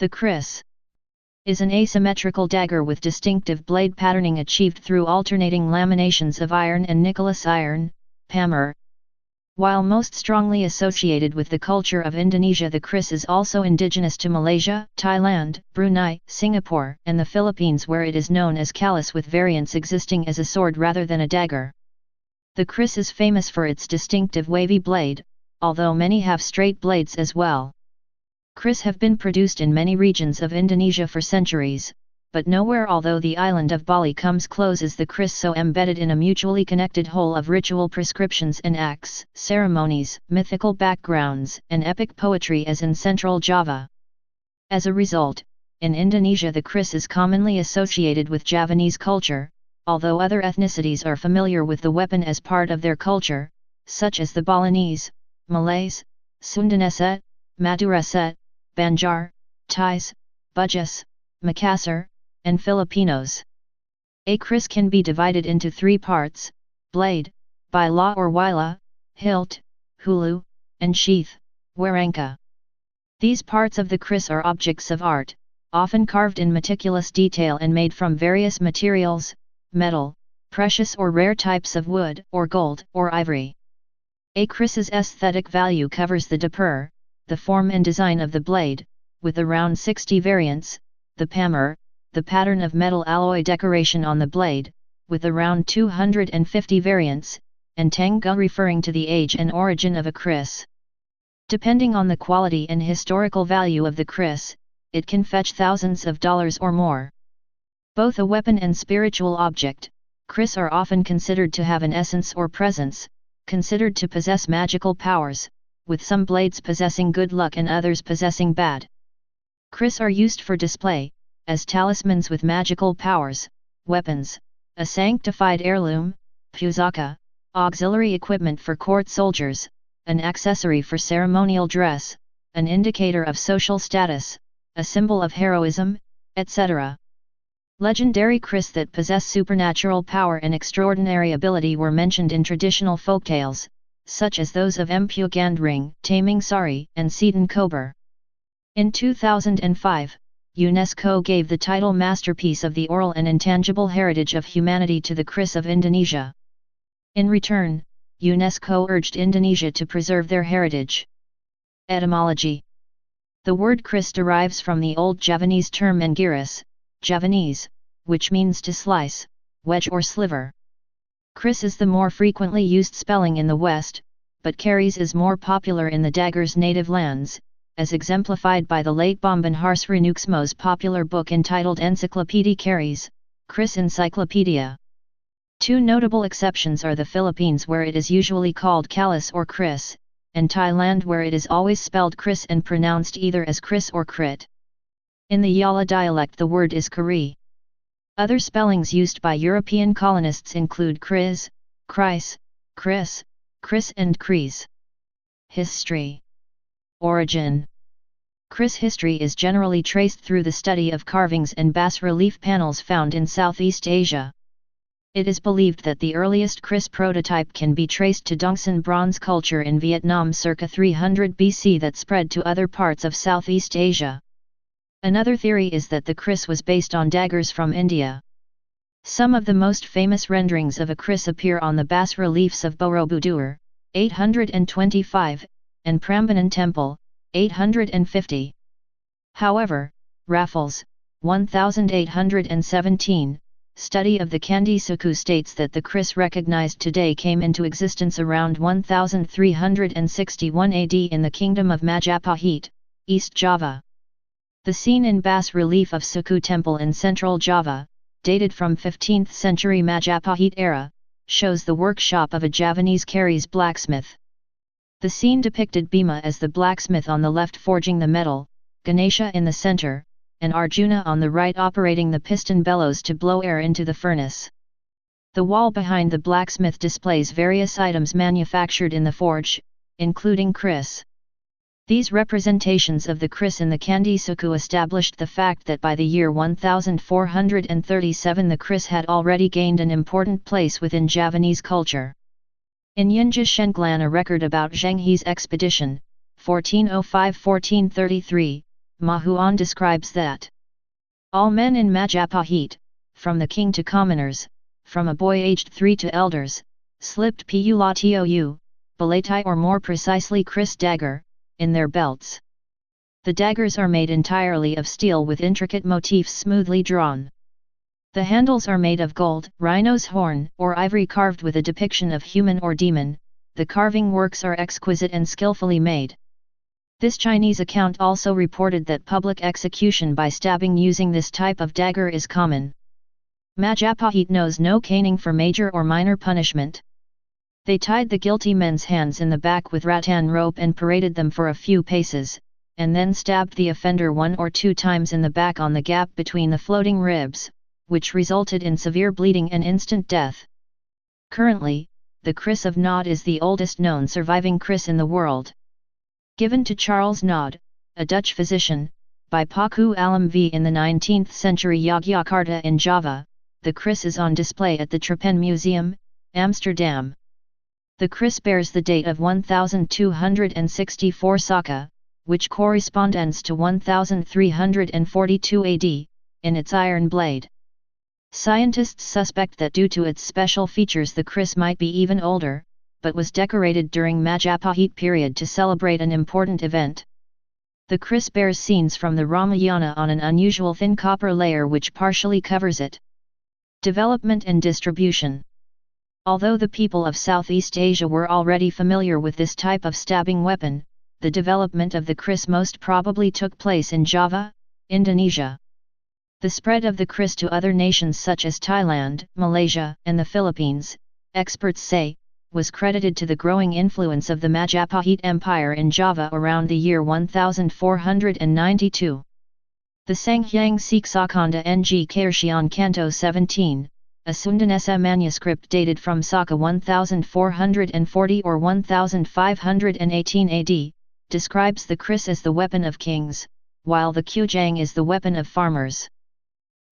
The Kris is an asymmetrical dagger with distinctive blade patterning achieved through alternating laminations of iron and Nicholas iron, hammer. While most strongly associated with the culture of Indonesia, the Kris is also indigenous to Malaysia, Thailand, Brunei, Singapore, and the Philippines, where it is known as callus, with variants existing as a sword rather than a dagger. The Kris is famous for its distinctive wavy blade, although many have straight blades as well. Kris have been produced in many regions of Indonesia for centuries, but nowhere, although the island of Bali comes close, is the Kris so embedded in a mutually connected whole of ritual prescriptions and acts, ceremonies, mythical backgrounds, and epic poetry as in Central Java. As a result, in Indonesia the Kris is commonly associated with Javanese culture, although other ethnicities are familiar with the weapon as part of their culture, such as the Balinese, Malays, Sundanese, Madurese, Banjar, Thais, Bugis, Makassar, and Filipinos. A Kris can be divided into three parts: blade, bila or wila, hilt, hulu, and sheath, warangka. These parts of the Kris are objects of art, often carved in meticulous detail and made from various materials: metal, precious or rare types of wood, or gold, or ivory. A Kris's aesthetic value covers the dapur, the form and design of the blade, with around 60 variants, the hammer, the pattern of metal alloy decoration on the blade, with around 250 variants, and tangga, referring to the age and origin of a Kris. Depending on the quality and historical value of the Kris, it can fetch thousands of dollars or more. Both a weapon and spiritual object, Kris are often considered to have an essence or presence, considered to possess magical powers, with some blades possessing good luck and others possessing bad. Kris are used for display, as talismans with magical powers, weapons, a sanctified heirloom, pusaka, auxiliary equipment for court soldiers, an accessory for ceremonial dress, an indicator of social status, a symbol of heroism, etc. Legendary Kris that possess supernatural power and extraordinary ability were mentioned in traditional folktales, such as those of Empu Gandring, Taming Sari, and Seaton Kober. In 2005, UNESCO gave the title Masterpiece of the Oral and Intangible Heritage of Humanity to the Kris of Indonesia. In return, UNESCO urged Indonesia to preserve their heritage. Etymology. The word Kris derives from the Old Javanese term ngiris, Javanese, which means to slice, wedge or sliver. Kris is the more frequently used spelling in the West, but Karis is more popular in the dagger's native lands, as exemplified by the late Bamban Harsrenuxmo's popular book entitled Encyclopedia Karis, Kris Encyclopedia. Two notable exceptions are the Philippines, where it is usually called callus or Kris, and Thailand, where it is always spelled Kris and pronounced either as Kris or Krit. In the Yala dialect the word is Kari. Other spellings used by European colonists include Kris, Kris, Kris, Kris and Kris. History. Origin. Kris history is generally traced through the study of carvings and bas-relief panels found in Southeast Asia. It is believed that the earliest Kris prototype can be traced to Dongsan bronze culture in Vietnam circa 300 BC that spread to other parts of Southeast Asia. Another theory is that the Kris was based on daggers from India. Some of the most famous renderings of a Kris appear on the bas-reliefs of Borobudur, 825, and Prambanan Temple, 850. However, Raffles, 1817, study of the Kandi Suku states that the Kris recognized today came into existence around 1361 AD in the kingdom of Majapahit, East Java. The scene in bas-relief of Suku Temple in central Java, dated from 15th century Majapahit era, shows the workshop of a Javanese Karis blacksmith. The scene depicted Bhima as the blacksmith on the left forging the metal, Ganesha in the center, and Arjuna on the right operating the piston bellows to blow air into the furnace. The wall behind the blacksmith displays various items manufactured in the forge, including Kris. These representations of the Kris in the Kandi Suku established the fact that by the year 1437 the Kris had already gained an important place within Javanese culture. In Yunja Shenglan, a record about Zheng He's expedition, 1405-1433, Mahuan describes that all men in Majapahit, from the king to commoners, from a boy aged 3 to elders, slipped pulatou, balatai or more precisely Kris dagger, in their belts. The daggers are made entirely of steel with intricate motifs smoothly drawn. The handles are made of gold, rhino's horn, or ivory carved with a depiction of human or demon. The carving works are exquisite and skillfully made. This Chinese account also reported that public execution by stabbing using this type of dagger is common. Majapahit knows no caning for major or minor punishment. They tied the guilty men's hands in the back with rattan rope and paraded them for a few paces, and then stabbed the offender 1 or 2 times in the back on the gap between the floating ribs, which resulted in severe bleeding and instant death. Currently, the Kris of Nod is the oldest known surviving Kris in the world. Given to Charles Nod, a Dutch physician, by Paku Alam V in the 19th century Yogyakarta in Java, the Kris is on display at the Trepen Museum, Amsterdam. The Kris bears the date of 1264 Saka, which corresponds to 1342 AD, in its iron blade. Scientists suspect that due to its special features the Kris might be even older, but was decorated during Majapahit period to celebrate an important event. The Kris bears scenes from the Ramayana on an unusual thin copper layer which partially covers it. Development and distribution. Although the people of Southeast Asia were already familiar with this type of stabbing weapon, the development of the Kris most probably took place in Java, Indonesia. The spread of the Kris to other nations such as Thailand, Malaysia, and the Philippines, experts say, was credited to the growing influence of the Majapahit Empire in Java around the year 1492. The Sanghyang Siksakanda Ng Karshian Canto 17, a Sundanesa manuscript dated from Saka 1440 or 1518 AD, describes the Kris as the weapon of kings, while the Kujang is the weapon of farmers.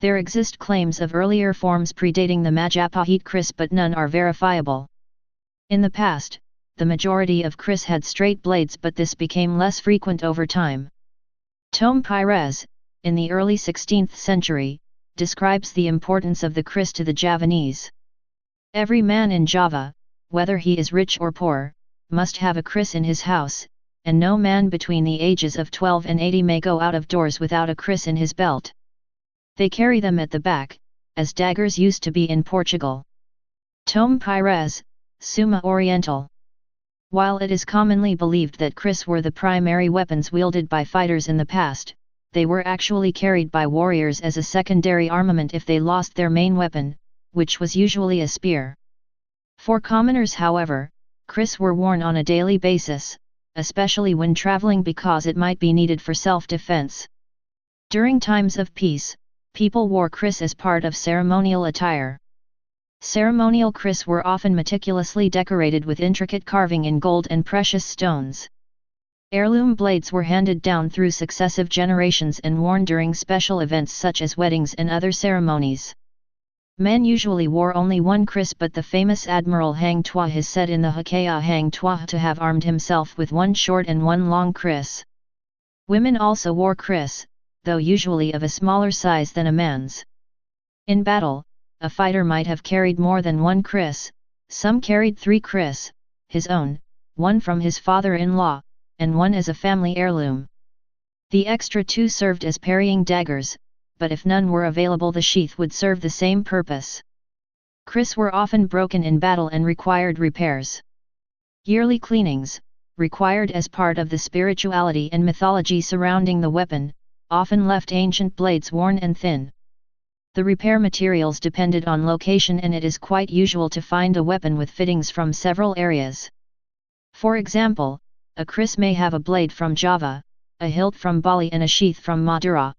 There exist claims of earlier forms predating the Majapahit Kris but none are verifiable. In the past, the majority of Kris had straight blades but this became less frequent over time. Tome Pires, in the early 16th century, describes the importance of the Kris to the Javanese. Every man in Java, whether he is rich or poor, must have a Kris in his house, and no man between the ages of 12 and 80 may go out of doors without a Kris in his belt. They carry them at the back, as daggers used to be in Portugal. Tome Pires, Summa Oriental. While it is commonly believed that Kris were the primary weapons wielded by fighters in the past, they were actually carried by warriors as a secondary armament if they lost their main weapon, which was usually a spear. For commoners, however, Kris were worn on a daily basis, especially when traveling because it might be needed for self-defense. During times of peace, people wore Kris as part of ceremonial attire. Ceremonial Kris were often meticulously decorated with intricate carving in gold and precious stones. Heirloom blades were handed down through successive generations and worn during special events such as weddings and other ceremonies. Men usually wore only one Kris, but the famous Admiral Hang Tuah is said in the Hikayat Hang Tuah to have armed himself with one short and one long Kris. Women also wore Kris, though usually of a smaller size than a man's. In battle, a fighter might have carried more than one Kris. Some carried 3 Kris, his own, one from his father-in-law, and one as a family heirloom. The extra 2 served as parrying daggers, but if none were available the sheath would serve the same purpose. Kris were often broken in battle and required repairs. Yearly cleanings, required as part of the spirituality and mythology surrounding the weapon, often left ancient blades worn and thin. The repair materials depended on location and it is quite usual to find a weapon with fittings from several areas. For example, a Kris may have a blade from Java, a hilt from Bali and a sheath from Madura.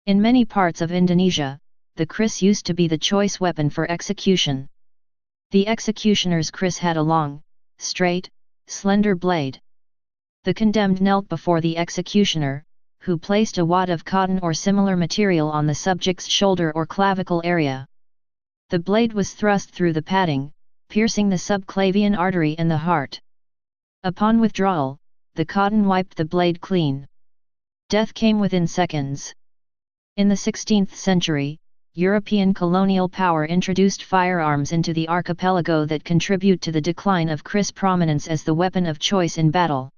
In many parts of Indonesia, the Kris used to be the choice weapon for execution. The executioner's Kris had a long, straight, slender blade. The condemned knelt before the executioner, who placed a wad of cotton or similar material on the subject's shoulder or clavicle area. The blade was thrust through the padding, piercing the subclavian artery and the heart. Upon withdrawal, the cotton wiped the blade clean. Death came within seconds. In the 16th century, European colonial power introduced firearms into the archipelago that contribute to the decline of Kris' prominence as the weapon of choice in battle.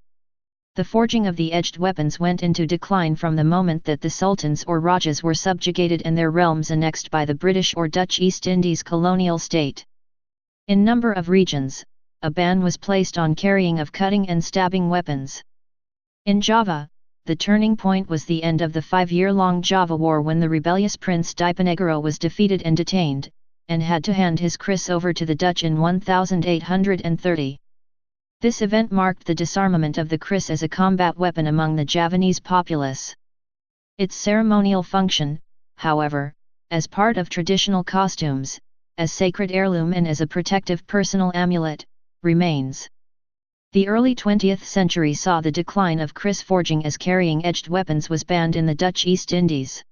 The forging of the edged weapons went into decline from the moment that the sultans or rajas were subjugated and their realms annexed by the British or Dutch East Indies colonial state. In number of regions, a ban was placed on carrying of cutting and stabbing weapons. In Java, the turning point was the end of the 5-year-long Java War when the rebellious Prince Diponegoro was defeated and detained, and had to hand his Kris over to the Dutch in 1830. This event marked the disarmament of the Kris as a combat weapon among the Javanese populace. Its ceremonial function, however, as part of traditional costumes, as sacred heirloom and as a protective personal amulet, remains. The early 20th century saw the decline of Kris forging as carrying edged weapons was banned in the Dutch East Indies.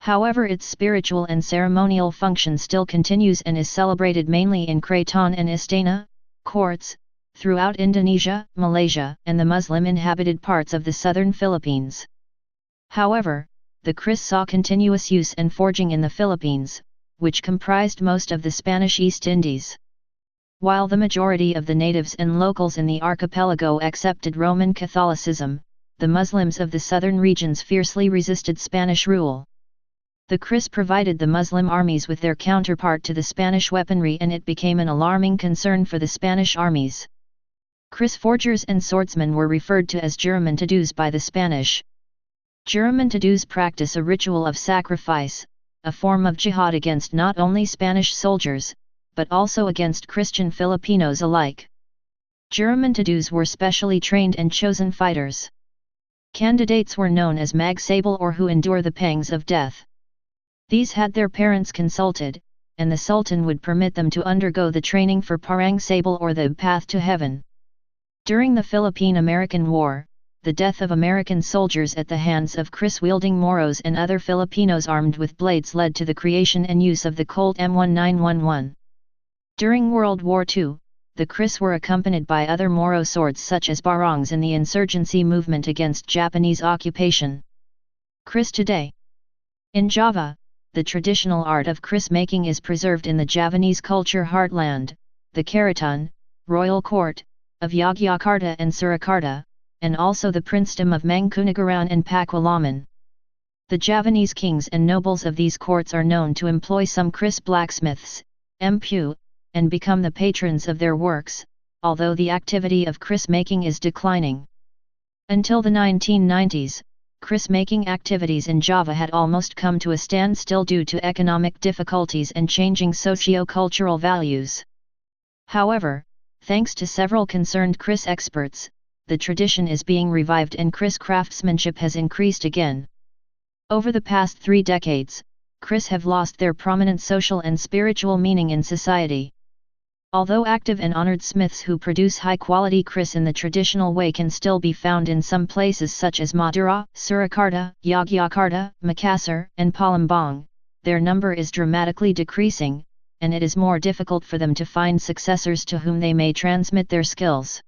However, its spiritual and ceremonial function still continues and is celebrated mainly in Kraton and Istana courts, throughout Indonesia, Malaysia, and the Muslim-inhabited parts of the southern Philippines. However, the Kris saw continuous use and forging in the Philippines, which comprised most of the Spanish East Indies. While the majority of the natives and locals in the archipelago accepted Roman Catholicism, the Muslims of the southern regions fiercely resisted Spanish rule. The Kris provided the Muslim armies with their counterpart to the Spanish weaponry, and it became an alarming concern for the Spanish armies. Kris forgers and swordsmen were referred to as juramentados by the Spanish. Juramentados practice a ritual of sacrifice, a form of jihad against not only Spanish soldiers, but also against Christian Filipinos alike. Juramentados were specially trained and chosen fighters. Candidates were known as magsabel, or who endure the pangs of death. These had their parents consulted, and the Sultan would permit them to undergo the training for parang sabel, or the path to heaven. During the Philippine-American War, the death of American soldiers at the hands of Kris-wielding Moros and other Filipinos armed with blades led to the creation and use of the Colt M1911. During World War II, the Kris were accompanied by other Moro swords such as barongs in the insurgency movement against Japanese occupation. Kris today. In Java, the traditional art of Kris making is preserved in the Javanese culture heartland, the Keraton, royal court, of Yogyakarta and Surakarta, and also the princedom of Mangkunegaran and Pakualaman. The Javanese kings and nobles of these courts are known to employ some Kris blacksmiths, Mpu, and become the patrons of their works, although the activity of Kris making is declining. Until the 1990s, Kris making activities in Java had almost come to a standstill due to economic difficulties and changing socio-cultural values. However, thanks to several concerned Kris experts, the tradition is being revived and Kris craftsmanship has increased again. Over the past 3 decades, Kris have lost their prominent social and spiritual meaning in society. Although active and honored smiths who produce high-quality Kris in the traditional way can still be found in some places such as Madura, Surakarta, Yogyakarta, Makassar, and Palembang, their number is dramatically decreasing, and it is more difficult for them to find successors to whom they may transmit their skills.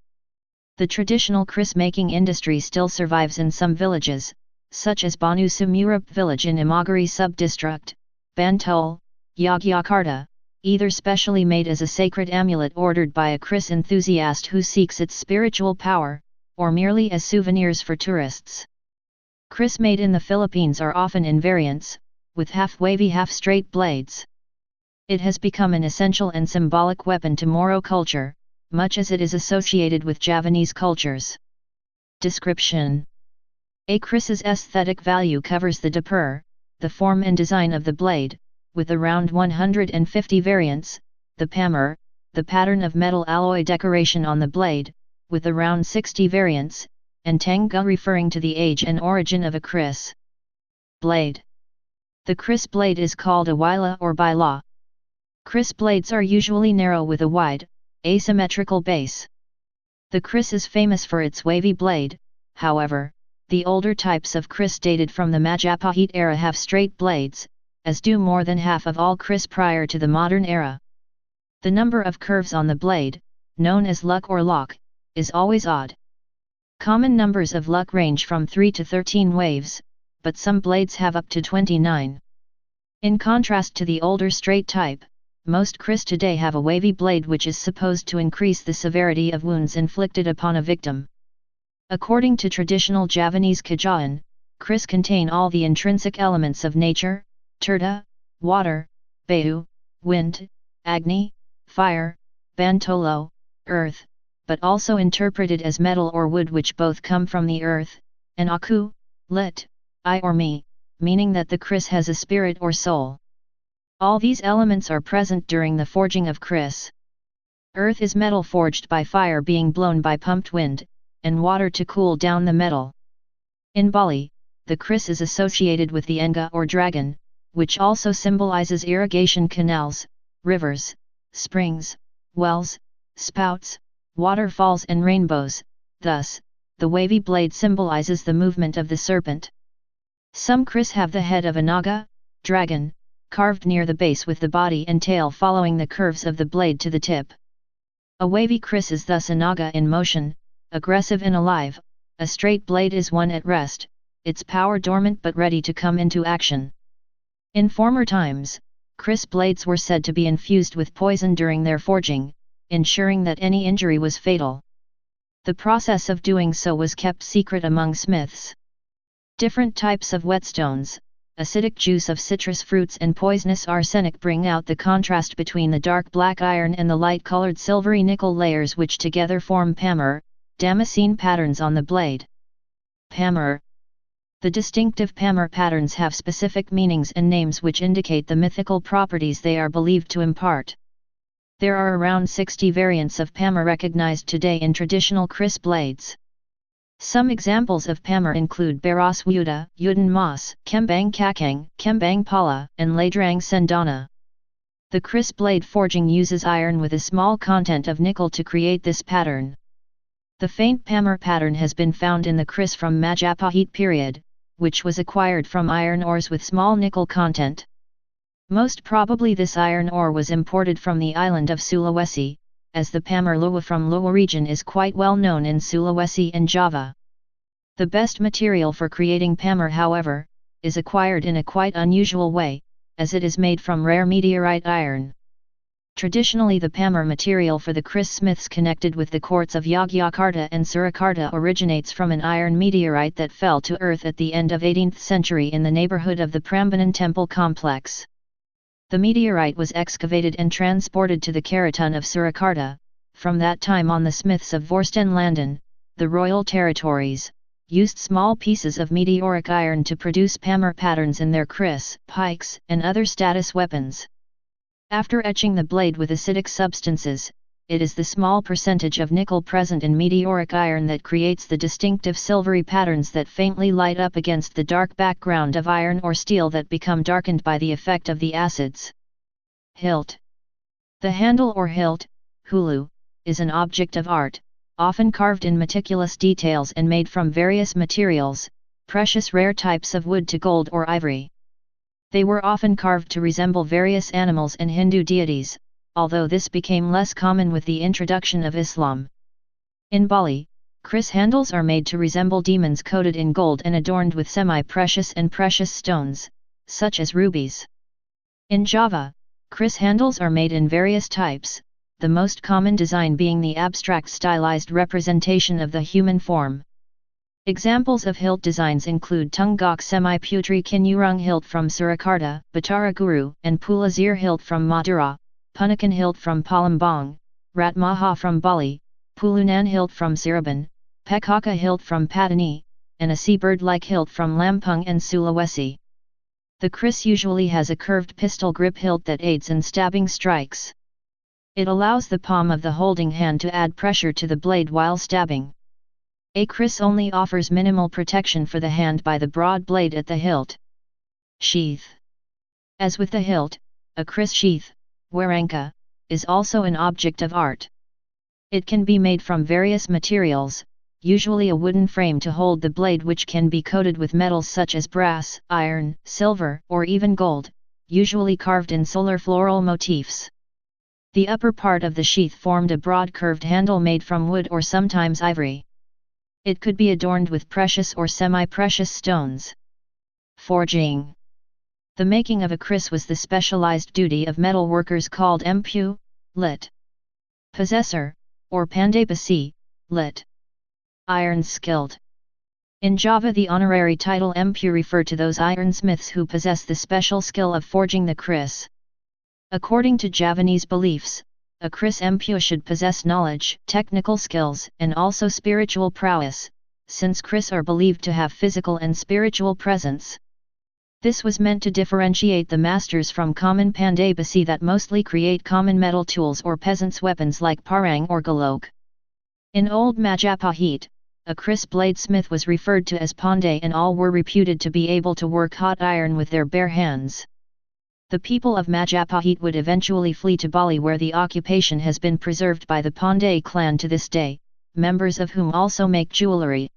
The traditional Kris making industry still survives in some villages, such as Banu Sumurup village in Imagiri sub-district, Bantul, Yogyakarta, either specially made as a sacred amulet ordered by a Kris enthusiast who seeks its spiritual power, or merely as souvenirs for tourists. Kris made in the Philippines are often in variants, with half-wavy half-straight blades. It has become an essential and symbolic weapon to Moro culture, much as it is associated with Javanese cultures. Description: A Kris's aesthetic value covers the dapur, the form and design of the blade, with around 150 variants, the pamur, the pattern of metal alloy decoration on the blade, with around 60 variants, and tangga referring to the age and origin of a Kris. Blade. The Kris blade is called a wila or bila. Kris blades are usually narrow with a wide, asymmetrical base. The Kris is famous for its wavy blade, however, the older types of Kris dated from the Majapahit era have straight blades, as do more than half of all Kris prior to the modern era. The number of curves on the blade, known as luck or lock, is always odd. Common numbers of luck range from 3 to 13 waves, but some blades have up to 29. In contrast to the older straight type, most kris today have a wavy blade which is supposed to increase the severity of wounds inflicted upon a victim. According to traditional Javanese kajaan, kris contain all the intrinsic elements of nature: tirta, water; bayu, wind; agni, fire; bantolo, earth, but also interpreted as metal or wood, which both come from the earth; and aku, lit, I or me, meaning that the kris has a spirit or soul. All these elements are present during the forging of kris. Earth is metal forged by fire being blown by pumped wind, and water to cool down the metal. In Bali, the kris is associated with the enga or dragon, which also symbolizes irrigation canals, rivers, springs, wells, spouts, waterfalls and rainbows. Thus, the wavy blade symbolizes the movement of the serpent. Some kris have the head of a naga, dragon, carved near the base with the body and tail following the curves of the blade to the tip. A wavy kris is thus a naga in motion, aggressive and alive. A straight blade is one at rest, its power dormant but ready to come into action. In former times, kris blades were said to be infused with poison during their forging, ensuring that any injury was fatal. The process of doing so was kept secret among smiths. Different types of whetstones, acidic juice of citrus fruits and poisonous arsenic bring out the contrast between the dark black iron and the light-colored silvery nickel layers, which together form pamar, Damascene patterns on the blade. Pamar. The distinctive pamar patterns have specific meanings and names which indicate the mythical properties they are believed to impart. There are around 60 variants of pamar recognized today in traditional kris blades. Some examples of pamar include Baros Wuda, Yuden Mas, Kembang Kakang, Kembang Pala, and Ladrang Sendana. The kris blade forging uses iron with a small content of nickel to create this pattern. The faint pamar pattern has been found in the kris from Majapahit period, which was acquired from iron ores with small nickel content. Most probably this iron ore was imported from the island of Sulawesi, as the pamar Luwa from Luwa region is quite well known in Sulawesi and Java. The best material for creating pamar, however, is acquired in a quite unusual way, as it is made from rare meteorite iron. Traditionally, the pamar material for the kris smiths connected with the courts of Yogyakarta and Surakarta originates from an iron meteorite that fell to earth at the end of 18th century in the neighborhood of the Prambanan temple complex. The meteorite was excavated and transported to the Keraton of Surakarta. From that time on, the smiths of Vorstenlanden, the royal territories, used small pieces of meteoric iron to produce pamar patterns in their kris, pikes, and other status weapons. After etching the blade with acidic substances, it is the small percentage of nickel present in meteoric iron that creates the distinctive silvery patterns that faintly light up against the dark background of iron or steel that become darkened by the effect of the acids. Hilt. The handle or hilt, hulu, is an object of art, often carved in meticulous details and made from various materials, precious rare types of wood to gold or ivory. They were often carved to resemble various animals and Hindu deities, although this became less common with the introduction of Islam. In Bali, kris handles are made to resemble demons coated in gold and adorned with semi-precious and precious stones, such as rubies. In Java, kris handles are made in various types, the most common design being the abstract stylized representation of the human form. Examples of hilt designs include Tunggak Semi-Putri Kinyurung hilt from Surakarta, Batara Guru and Pulazir hilt from Madura, Punakan hilt from Palembang, Ratmaha from Bali, Pulunan hilt from Cirebon, Pekaka hilt from Patani, and a seabird-like hilt from Lampung and Sulawesi. The kris usually has a curved pistol grip hilt that aids in stabbing strikes. It allows the palm of the holding hand to add pressure to the blade while stabbing. A kris only offers minimal protection for the hand by the broad blade at the hilt. Sheath. As with the hilt, a kris sheath, waranka, is also an object of art. It can be made from various materials, usually a wooden frame to hold the blade, which can be coated with metals such as brass, iron, silver, or even gold, usually carved in solar floral motifs. The upper part of the sheath formed a broad curved handle made from wood or sometimes ivory. It could be adorned with precious or semi-precious stones. Forging. The making of a kris was the specialized duty of metal workers called empu, lit. Possessor, or pandai besi, lit. Iron-skilled. In Java the honorary title empu refer to those ironsmiths who possess the special skill of forging the kris. According to Javanese beliefs, a kris empu should possess knowledge, technical skills, and also spiritual prowess, since kris are believed to have physical and spiritual presence. This was meant to differentiate the masters from common pandai besi that mostly create common metal tools or peasants' weapons like parang or golok. In Old Majapahit, a kris bladesmith was referred to as pandai and all were reputed to be able to work hot iron with their bare hands. The people of Majapahit would eventually flee to Bali where the occupation has been preserved by the Pandai clan to this day, members of whom also make jewellery.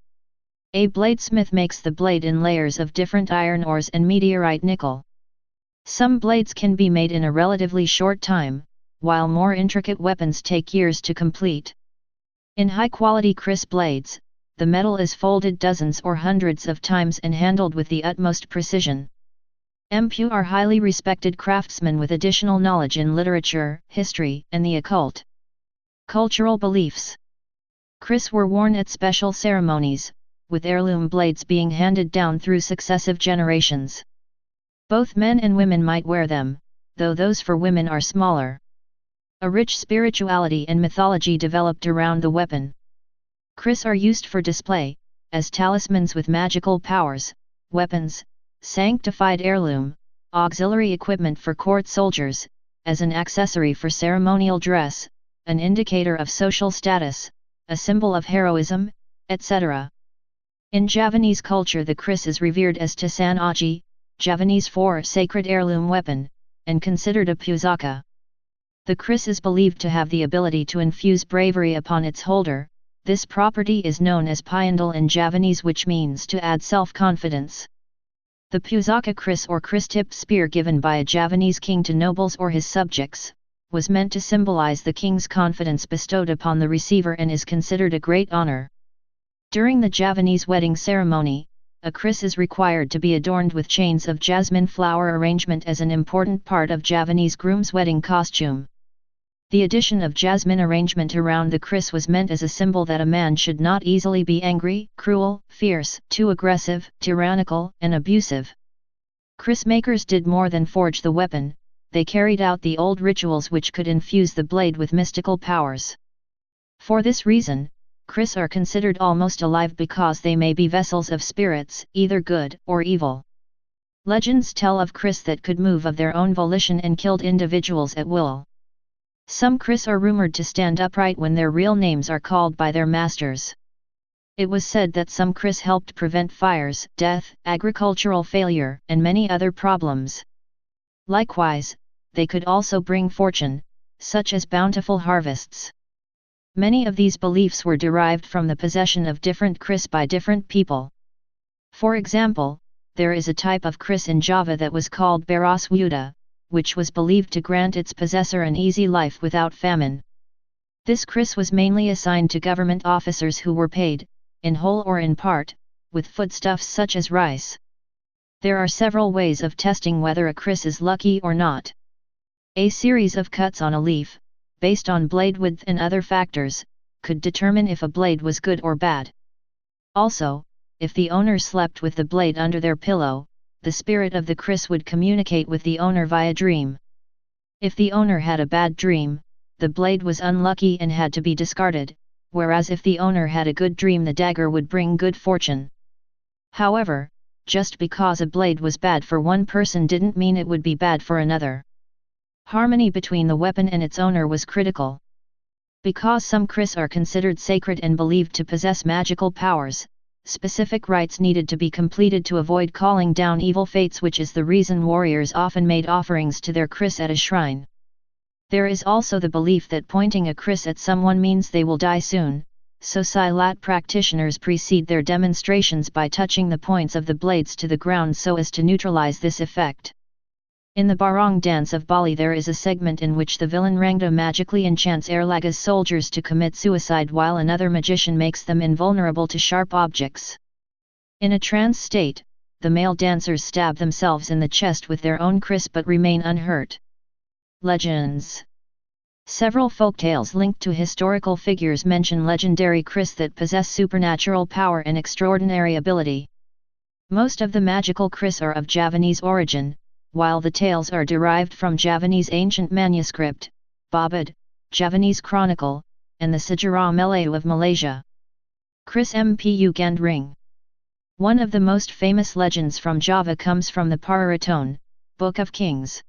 A bladesmith makes the blade in layers of different iron ores and meteorite nickel. Some blades can be made in a relatively short time, while more intricate weapons take years to complete. In high-quality kris blades, the metal is folded dozens or hundreds of times and handled with the utmost precision. Empu are highly respected craftsmen with additional knowledge in literature, history, and the occult. Cultural beliefs. Kris were worn at special ceremonies, with heirloom blades being handed down through successive generations. Both men and women might wear them, though those for women are smaller. A rich spirituality and mythology developed around the weapon. Kris are used for display, as talismans with magical powers, weapons, sanctified heirloom, auxiliary equipment for court soldiers, as an accessory for ceremonial dress, an indicator of social status, a symbol of heroism, etc. In Javanese culture the kris is revered as Tasan Aji, Javanese for sacred heirloom weapon, and considered a pusaka. The kris is believed to have the ability to infuse bravery upon its holder. This property is known as payandal in Javanese, which means to add self-confidence. The pusaka kris or kris-tipped spear given by a Javanese king to nobles or his subjects, was meant to symbolize the king's confidence bestowed upon the receiver and is considered a great honor. During the Javanese wedding ceremony, a kris is required to be adorned with chains of jasmine flower arrangement as an important part of Javanese groom's wedding costume. The addition of jasmine arrangement around the kris was meant as a symbol that a man should not easily be angry, cruel, fierce, too aggressive, tyrannical, and abusive. Kris makers did more than forge the weapon, they carried out the old rituals which could infuse the blade with mystical powers. For this reason, kris are considered almost alive because they may be vessels of spirits, either good or evil. Legends tell of kris that could move of their own volition and killed individuals at will. Some kris are rumored to stand upright when their real names are called by their masters. It was said that some kris helped prevent fires, death, agricultural failure, and many other problems. Likewise, they could also bring fortune, such as bountiful harvests. Many of these beliefs were derived from the possession of different kris by different people. For example, there is a type of kris in Java that was called Beras Wuda, which was believed to grant its possessor an easy life without famine. This kris was mainly assigned to government officers who were paid, in whole or in part, with foodstuffs such as rice. There are several ways of testing whether a kris is lucky or not. A series of cuts on a leaf, based on blade width and other factors, could determine if a blade was good or bad. Also, if the owner slept with the blade under their pillow, the spirit of the kris would communicate with the owner via dream. If the owner had a bad dream, the blade was unlucky and had to be discarded, whereas if the owner had a good dream the dagger would bring good fortune. However, just because a blade was bad for one person didn't mean it would be bad for another. Harmony between the weapon and its owner was critical. Because some kris are considered sacred and believed to possess magical powers, specific rites needed to be completed to avoid calling down evil fates, which is the reason warriors often made offerings to their kris at a shrine. There is also the belief that pointing a kris at someone means they will die soon, so silat practitioners precede their demonstrations by touching the points of the blades to the ground so as to neutralize this effect. In the Barong dance of Bali there is a segment in which the villain Rangda magically enchants Erlaga's soldiers to commit suicide while another magician makes them invulnerable to sharp objects. In a trance state, the male dancers stab themselves in the chest with their own kris but remain unhurt. Legends. Several folktales linked to historical figures mention legendary kris that possess supernatural power and extraordinary ability. Most of the magical kris are of Javanese origin, while the tales are derived from Javanese ancient manuscript, Babad, Javanese chronicle, and the Sejarah Melayu of Malaysia. Kris Mpu Gandring. One of the most famous legends from Java comes from the Pararaton, Book of Kings.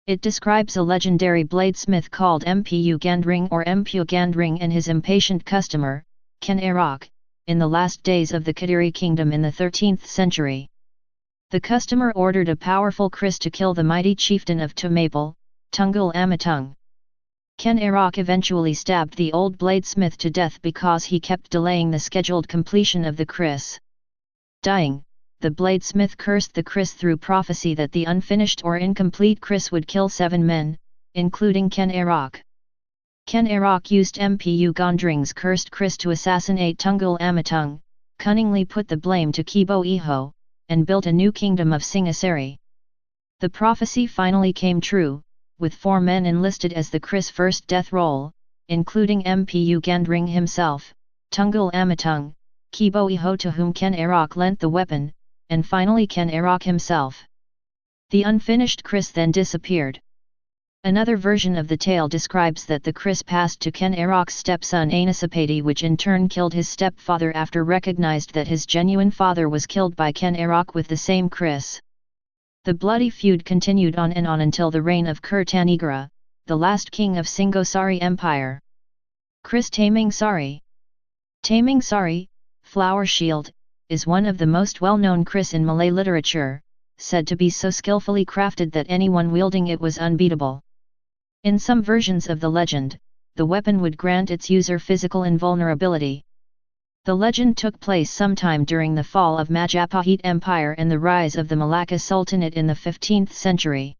It describes a legendary bladesmith called Mpu Gandring or Mpu Gandring and his impatient customer, Ken Arok, in the last days of the Kadiri kingdom in the 13th century. The customer ordered a powerful kris to kill the mighty chieftain of Tumapal, Tungal Amatung. Ken Arok eventually stabbed the old bladesmith to death because he kept delaying the scheduled completion of the kris. Dying, the bladesmith cursed the kris through prophecy that the unfinished or incomplete kris would kill 7 men, including Ken Arok. Ken Arok used Mpu Gandring's cursed kris to assassinate Tungal Amatung, cunningly put the blame to Kibo Iho, and built a new kingdom of Singasari. The prophecy finally came true, with 4 men enlisted as the kris first death roll, including Mpu Gandring himself, Tungal Amatung, Kibo Iho to whom Ken Arok lent the weapon, and finally Ken Arok himself. The unfinished kris then disappeared. Another version of the tale describes that the kris passed to Ken Arok's stepson Anasapati, which in turn killed his stepfather after recognized that his genuine father was killed by Ken Arok with the same kris. The bloody feud continued on and on until the reign of Kertanegara, the last king of Singhasari Empire. Kris Taming Sari. Taming Sari, flower shield, is one of the most well-known kris in Malay literature, said to be so skillfully crafted that anyone wielding it was unbeatable. In some versions of the legend, the weapon would grant its user physical invulnerability. The legend took place sometime during the fall of Majapahit Empire and the rise of the Malacca Sultanate in the 15th century.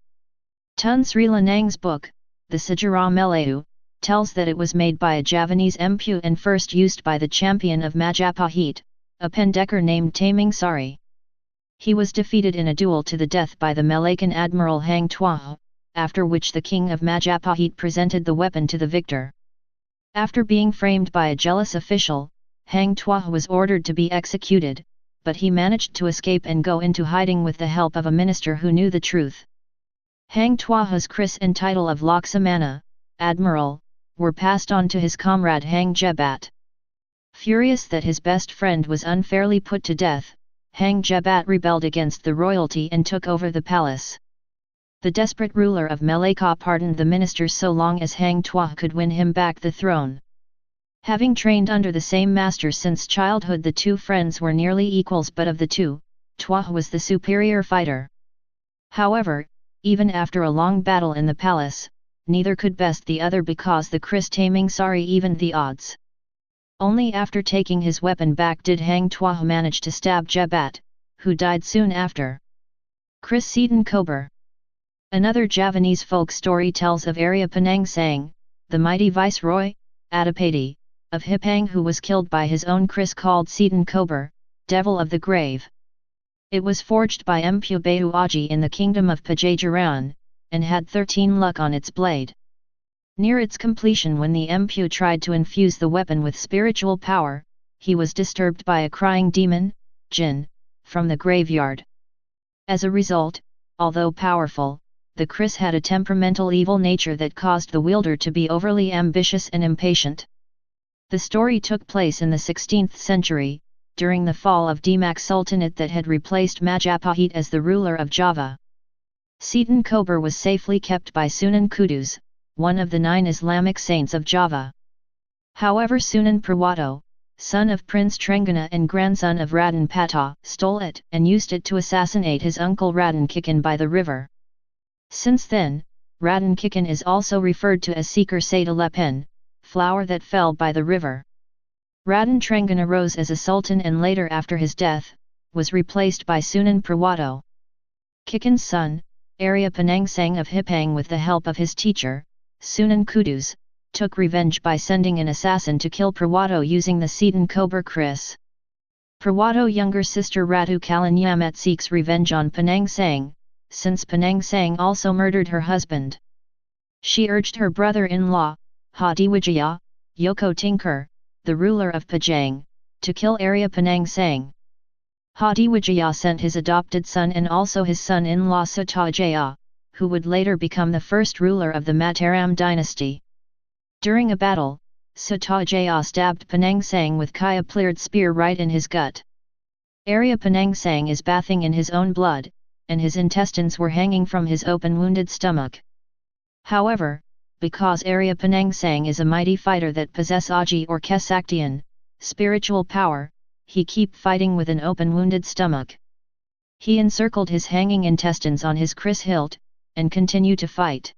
Tun Sri Lanang's book, the Sejarah Melayu, tells that it was made by a Javanese Mpu and first used by the champion of Majapahit, a pendekar named Taming Sari. He was defeated in a duel to the death by the Malaccan admiral Hang Tuah, after which the king of Majapahit presented the weapon to the victor. After being framed by a jealous official, Hang Tuah was ordered to be executed, but he managed to escape and go into hiding with the help of a minister who knew the truth. Hang Tuah's kris and title of Laksamana, Admiral, were passed on to his comrade Hang Jebat. Furious that his best friend was unfairly put to death, Hang Jebat rebelled against the royalty and took over the palace. The desperate ruler of Malacca pardoned the minister so long as Hang Tuah could win him back the throne. Having trained under the same master since childhood, the two friends were nearly equals, but of the two, Tuah was the superior fighter. However, even after a long battle in the palace, neither could best the other because the kris Taming Sari evened the odds. Only after taking his weapon back did Hang Tuah manage to stab Jebat, who died soon after. Kris Seaton Kober. Another Javanese folk story tells of Arya Panang Sang, the mighty viceroy, Adipati, of Hipang, who was killed by his own kris called Seaton Kober, Devil of the Grave. It was forged by Mpu Bayu Aji in the kingdom of Pajajaran, and had 13 luck on its blade. Near its completion, when the Mpu tried to infuse the weapon with spiritual power, he was disturbed by a crying demon, Jinn, from the graveyard. As a result, although powerful, the kris had a temperamental evil nature that caused the wielder to be overly ambitious and impatient. The story took place in the 16th century, during the fall of Demak Sultanate that had replaced Majapahit as the ruler of Java. Seaton Kober was safely kept by Sunan Kudus, one of the 9 Islamic saints of Java. However, Sunan Prawato, son of Prince Trenggana and grandson of Raden Patah, stole it and used it to assassinate his uncle Raden Kikan by the river. Since then, Raden Kikan is also referred to as Seeker Seda Lepen, flower that fell by the river. Raden Trenggana rose as a sultan and later, after his death, was replaced by Sunan Prawato. Kikan's son, Arya Penangsang of Hipang with the help of his teacher, Sunan Kudus, took revenge by sending an assassin to kill Prawato using the Seton Kober Kris. Prawato younger sister Ratu Kalanyamat seeks revenge on Penangsang, since Penangsang also murdered her husband. She urged her brother-in-law, Hadiwijaya, Yoko Tingker, the ruler of Pajang, to kill Arya Penangsang. Hadiwijaya sent his adopted son and also his son-in-law Sutajaya, who would later become the first ruler of the Mataram dynasty. During a battle, Sutajaya stabbed Penangsang with Kaya-plired spear right in his gut. Arya Penangsang is bathing in his own blood, and his intestines were hanging from his open wounded stomach. However, because Arya Penangsang is a mighty fighter that possess Aji or Kesaktian, spiritual power, he keep fighting with an open wounded stomach. He encircled his hanging intestines on his Kris hilt, and continue to fight.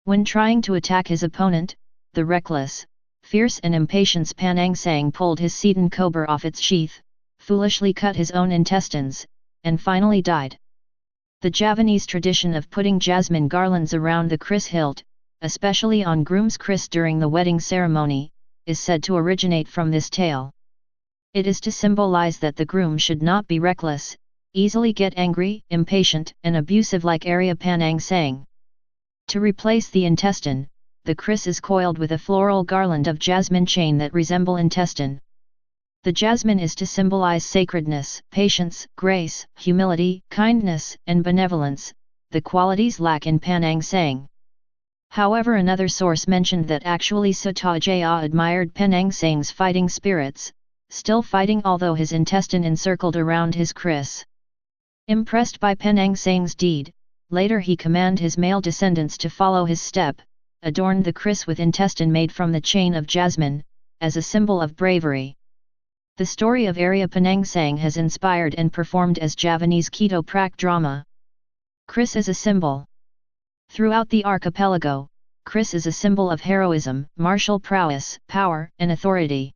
When trying to attack his opponent, the reckless, fierce and impatient Penangsang pulled his Seton Kober off its sheath, foolishly cut his own intestines, and finally died. The Javanese tradition of putting jasmine garlands around the Kris hilt, especially on groom's Kris during the wedding ceremony, is said to originate from this tale. It is to symbolize that the groom should not be reckless, easily get angry, impatient and abusive like Arya Penangsang. To replace the intestine, the Kris is coiled with a floral garland of jasmine chain that resemble intestine. The jasmine is to symbolize sacredness, patience, grace, humility, kindness, and benevolence, the qualities lack in Penangsang. However, another source mentioned that actually Sutajaya admired Penangsang's fighting spirits, still fighting although his intestine encircled around his Kris. Impressed by Penangsang's deed, later he commanded his male descendants to follow his step, adorned the Kris with intestine made from the chain of jasmine, as a symbol of bravery. The story of Arya Penangsang has inspired and performed as Javanese Keto Prak drama. Kris as a symbol. Throughout the archipelago, Kris is a symbol of heroism, martial prowess, power, and authority.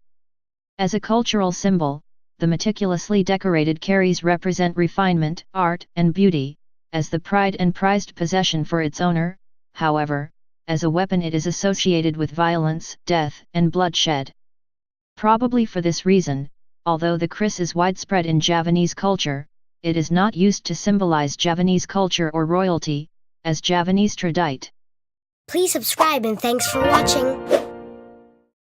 As a cultural symbol, the meticulously decorated carries represent refinement, art, and beauty, as the pride and prized possession for its owner. However, as a weapon it is associated with violence, death, and bloodshed. Probably for this reason, although the Kris is widespread in Javanese culture, it is not used to symbolize Javanese culture or royalty, as Javanese tradite. Please subscribe and thanks for watching.